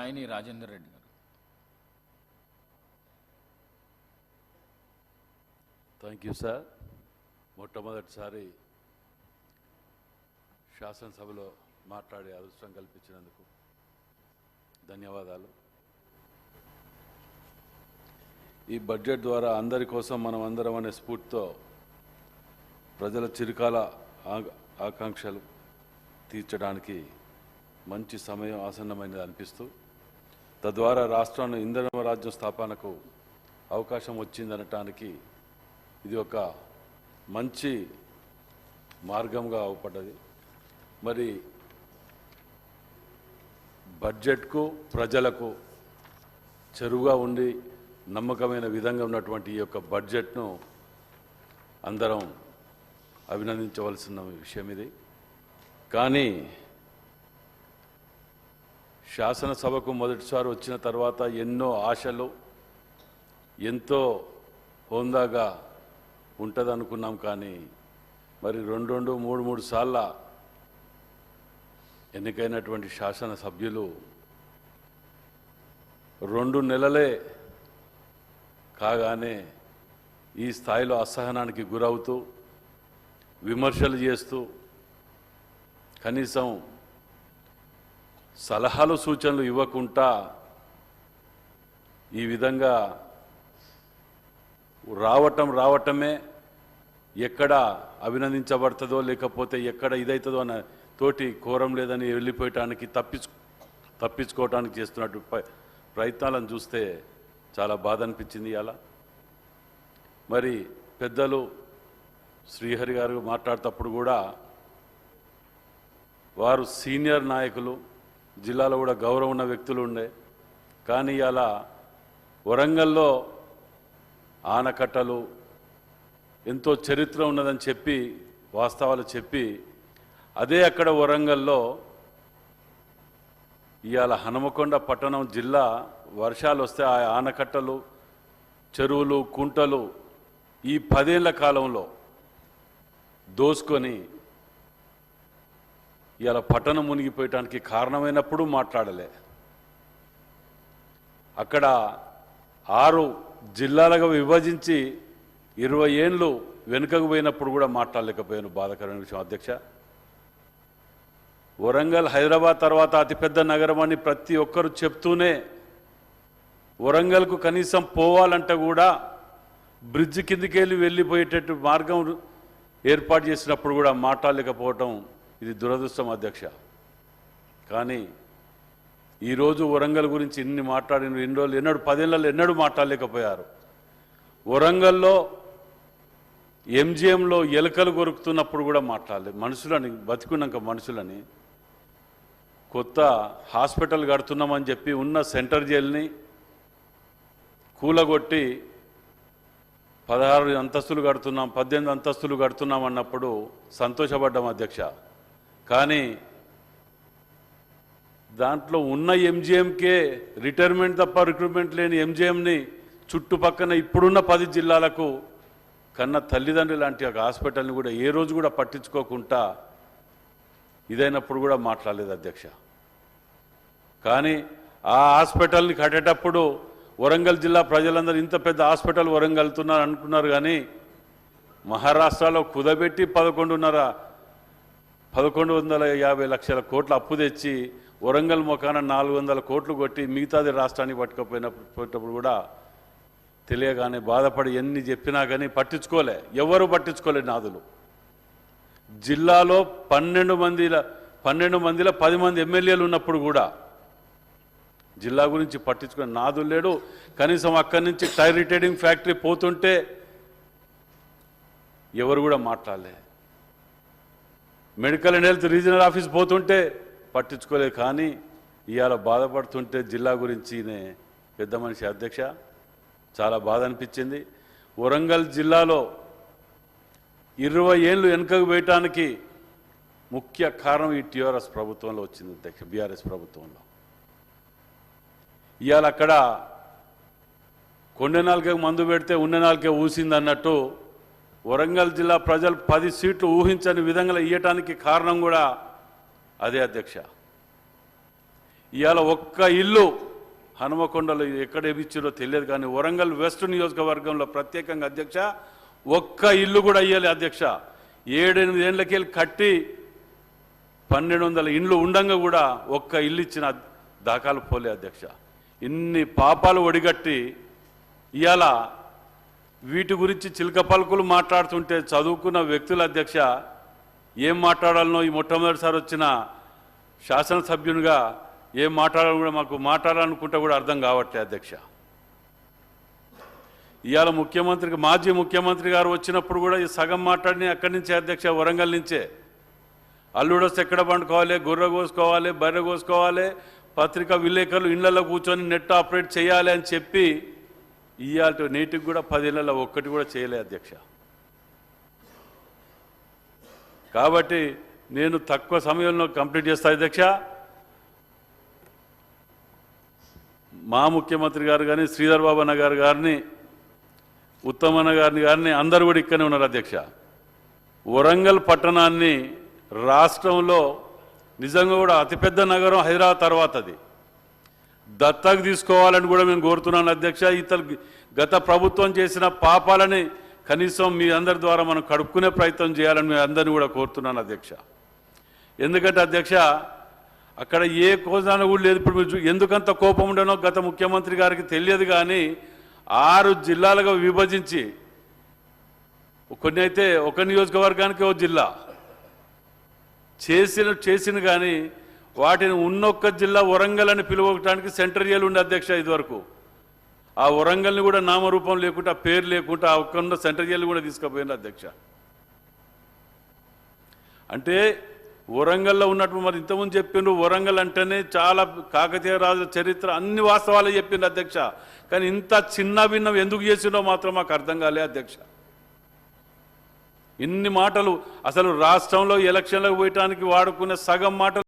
ఆయని రాజేందర్ రెడ్డి గారు. Thank you sir. మొట్టమొదటిసారి శాసనసభలో మాట్లాడే అదృష్టం కల్పించినందుకు ధన్యవాదాలు. ఈ బడ్జెట్ ద్వారా అందరి కోసం మనం అందరం అనే స్ఫూర్తితో ప్రజల చిరకాల ఆకాంక్షలు తీర్చడానికి మంచి సమయం ఆసన్నమైనది అనిపిస్తూ, తద్వారా రాష్ట్రంలో ఇంధన రాజ్యం స్థాపనకు అవకాశం వచ్చిందనటానికి ఇది ఒక మంచి మార్గంగా అవపడ్డది. మరి బడ్జెట్కు ప్రజలకు చెరువుగా ఉండి నమ్మకమైన విధంగా ఉన్నటువంటి ఈ యొక్క బడ్జెట్ను అందరం అభినందించవలసిన విషయం ఇది. కానీ శాసనసభకు మొదటిసారి వచ్చిన తర్వాత ఎన్నో ఆశలు, ఎంతో హోందాగా ఉంటుంది అనుకున్నాం. కానీ మరి రెండు మూడు సార్ల ఎన్నికైనటువంటి శాసనసభ్యులు 2 నెలలే కాగానే ఈ స్థాయిలో అసహనానికి గురవుతూ, విమర్శలు చేస్తూ, కనీసం సలహాలు సూచనలు ఇవ్వకుండా ఈ విధంగా రావటమే ఎక్కడ అభినందించబడుతుందో లేకపోతే ఎక్కడ ఇదవుతుందో అన్న తోటి కోరం లేదని వెళ్ళిపోయటానికి తప్పించుకోవటానికి చేస్తున్నట్టు ప్రయత్నాలను చూస్తే చాలా బాధ అనిపించింది. అలా మరి పెద్దలు శ్రీహరి గారు మాట్లాడేటప్పుడు కూడా వారు సీనియర్ నాయకులు, జిల్లాలో కూడా గౌరవం ఉన్న వ్యక్తులు ఉండే. కానీ అలా వరంగల్లో ఆనకట్టలు ఎంతో చరిత్ర ఉన్నదని చెప్పి వాస్తవాలు చెప్పి, అదే అక్కడ వరంగల్లో ఇవాళ హనుమకొండ పట్టణం జిల్లా వర్షాలు వస్తే ఆ ఆనకట్టలు, చెరువులు, కుంటలు ఈ 10 ఏళ్ల కాలంలో దోసుకొని ఇవాళ పట్టణం మునిగిపోయటానికి కారణమైనప్పుడు మాట్లాడలే. అక్కడ 6 జిల్లాలుగా విభజించి 20 ఏళ్ళు వెనుకకు పోయినప్పుడు కూడా మాట్లాడలేకపోయాను. బాధాకరమైన విషయం అధ్యక్ష. వరంగల్ హైదరాబాద్ తర్వాత అతిపెద్ద నగరం అని ప్రతి ఒక్కరు చెప్తూనే వరంగల్కు కనీసం పోవాలంటే కూడా బ్రిడ్జ్ కిందికి వెళ్ళిపోయేటట్టు మార్గం ఏర్పాటు చేసినప్పుడు కూడా మాట్లాడలేకపోవటం ఇది దురదృష్టం అధ్యక్ష. కానీ ఈరోజు వరంగల్ గురించి ఇన్ని మాట్లాడిన ఎన్ని రోజులు 10 ఏళ్ళలో ఎన్నడూ మాట్లాడలేకపోయారు. వరంగల్లో ఎంజిఎంలో ఎలుకలు కొరుకుతున్నప్పుడు కూడా మాట్లాడలేదు. మనుషులని బతికున్నాక మనుషులని కొత్త హాస్పిటల్ కడుతున్నామని చెప్పి ఉన్న సెంటర్ జైలుని కూలగొట్టి 16 అంతస్తులు కడుతున్నాం, 18 అంతస్తులు కడుతున్నాం అన్నప్పుడు సంతోషపడ్డాం అధ్యక్ష. కానీ దాంట్లో ఉన్న ఎంజిఎంకే రిటైర్మెంట్ తప్ప రిక్రూట్మెంట్ లేని ఎంజిఎంని చుట్టుపక్కన ఇప్పుడున్న 10 జిల్లాలకు కన్న తల్లిదండ్రి లాంటి ఒక హాస్పిటల్ని కూడా ఏ రోజు కూడా పట్టించుకోకుండా ఇదైనప్పుడు కూడా మాట్లాడలేదు అధ్యక్ష. కానీ ఆ హాస్పిటల్ని కట్టేటప్పుడు వరంగల్ జిల్లా ప్రజలందరూ ఇంత పెద్ద హాస్పిటల్ వరంగల్తున్నారు అనుకున్నారు. కానీ మహారాష్ట్రలో కుదబెట్టి 1150 లక్షల కోట్ల అప్పు తెచ్చి వరంగల్ మొఖాన 400 కోట్లు కొట్టి మిగతాది రాష్ట్రానికి పట్టుకపోయినప్పుడు కూడా తెలియగానే బాధపడి ఎన్ని చెప్పినా కానీ పట్టించుకోలే, ఎవరు పట్టించుకోలే నాదులు. జిల్లాలో 12 మందిలో 10 మంది ఎమ్మెల్యేలు ఉన్నప్పుడు కూడా జిల్లా గురించి పట్టించుకునే నాదులు లేడు. కనీసం అక్కడి నుంచి టైర్ రిటైరింగ్ ఫ్యాక్టరీ పోతుంటే ఎవరు కూడా మాట్లాడలే. Medical and health regional office పోతుంటే పట్టించుకోలేదు. కానీ ఇవాళ బాధపడుతుంటే జిల్లా గురించినే పెద్ద మనిషి అధ్యక్ష చాలా బాధ అనిపించింది. వరంగల్ జిల్లాలో 20 ఏళ్ళు వెనుకకు వేయటానికి ముఖ్య కారణం ఈ టీఆర్ఎస్ ప్రభుత్వంలో వచ్చింది అధ్యక్ష, బీఆర్ఎస్ ప్రభుత్వంలో. ఇవాళ అక్కడ కొండె నాలుకకు మందు పెడితే ఉన్న నాలుకే ఊసింది అన్నట్టు వరంగల్ జిల్లా ప్రజలు 10 సీట్లు ఊహించని విధంగా ఇవ్వటానికి కారణం కూడా అదే అధ్యక్ష. ఇవాళ ఒక్క ఇల్లు హనుమకొండలో ఎక్కడ ఇచ్చారో తెలియదు, కానీ వరంగల్ వెస్ట్ నియోజకవర్గంలో ప్రత్యేకంగా అధ్యక్ష ఒక్క ఇల్లు కూడా ఇయ్యాలి అధ్యక్ష. 7-8 ఏళ్ళకి వెళ్ళి కట్టి 1200 ఇండ్లు ఉండంగా కూడా ఒక్క ఇల్లు ఇచ్చిన దాఖలు పోలే అధ్యక్ష. ఇన్ని పాపాలు ఒడిగట్టి ఇవాళ వీటి గురించి చిలక పలుకులు మాట్లాడుతుంటే చదువుకున్న వ్యక్తుల అధ్యక్ష ఏం మాట్లాడాలనో ఈ మొట్టమొదటిసారి వచ్చిన శాసనసభ్యునిగా ఏం మాట్లాడాలో కూడా మాకు మాట్లాడాలనుకుంటే కూడా అర్థం కావట్లే అధ్యక్ష. ఇవాళ మాజీ ముఖ్యమంత్రి గారు వచ్చినప్పుడు కూడా ఈ సగం మాట్లాడిన అక్కడి నుంచే అధ్యక్ష, వరంగల్ నుంచే. అల్లుడొస్తే ఎక్కడ పండుకోవాలి, గొర్రె కోసుకోవాలి, బర్రె కోసుకోవాలి, పత్రికా విలేకరులు ఇళ్లలో కూర్చొని నెట్ ఆపరేట్ చేయాలి అని చెప్పి ఇవాళ నేటికి కూడా 10 ఏళ్లలో ఒక్కటి కూడా చేయలే అధ్యక్ష. కాబట్టి నేను తక్కువ సమయంలో కంప్లీట్ చేస్తా అధ్యక్ష. మా ముఖ్యమంత్రి గారు కానీ శ్రీధర్ బాబు అన్న గారిని ఉత్తమన్న గారిని అందరూ కూడా ఇక్కడనే ఉన్నారు అధ్యక్ష. వరంగల్ పట్టణాన్ని రాష్ట్రంలో నిజంగా కూడా అతిపెద్ద నగరం హైదరాబాద్ తర్వాత అది దత్తకు తీసుకోవాలని కూడా మేము కోరుతున్నాను అధ్యక్ష. గత ప్రభుత్వం చేసిన పాపాలని కనీసం మీ అందరి ద్వారా మనం కడుక్కునే ప్రయత్నం చేయాలని మీ అందరినీ కూడా కోరుతున్నాను అధ్యక్ష. ఎందుకంటే అధ్యక్ష అక్కడ ఏ కోసాన కూడా లేదు. ఇప్పుడు మీరు ఎందుకంత కోపం ఉండనో గత ముఖ్యమంత్రి గారికి తెలియదు, కానీ 6 జిల్లాలుగా విభజించి కొన్ని అయితే ఒక నియోజకవర్గానికి ఒక జిల్లా చేసిన కానీ వాటిని ఉన్నొక్క జిల్లా వరంగల్ అని పిలువడానికి సెంట్రల్ జైలు ఉండే అధ్యక్ష. ఇదివరకు ఆ వరంగల్ని కూడా నామరూపం లేకుండా పేరు లేకుండా ఆ ఒక్క సెంట్రల్ జైలు కూడా తీసుకుపోయింది అధ్యక్ష. అంటే వరంగల్లో ఉన్నట్టు మరి ఇంతకుముందు చెప్పిండ్రు వరంగల్ అంటేనే చాలా కాకతీయ రాజుల చరిత్ర అన్ని వాస్తవాలు చెప్పిండు అధ్యక్ష. కానీ ఇంత చిన్న భిన్నం ఎందుకు చేసిండో మాత్రం మాకు అర్థం కాలే అధ్యక్ష. ఇన్ని మాటలు అసలు రాష్ట్రంలో ఎలక్షన్లకు పోయటానికి వాడుకునే సగం మాటలు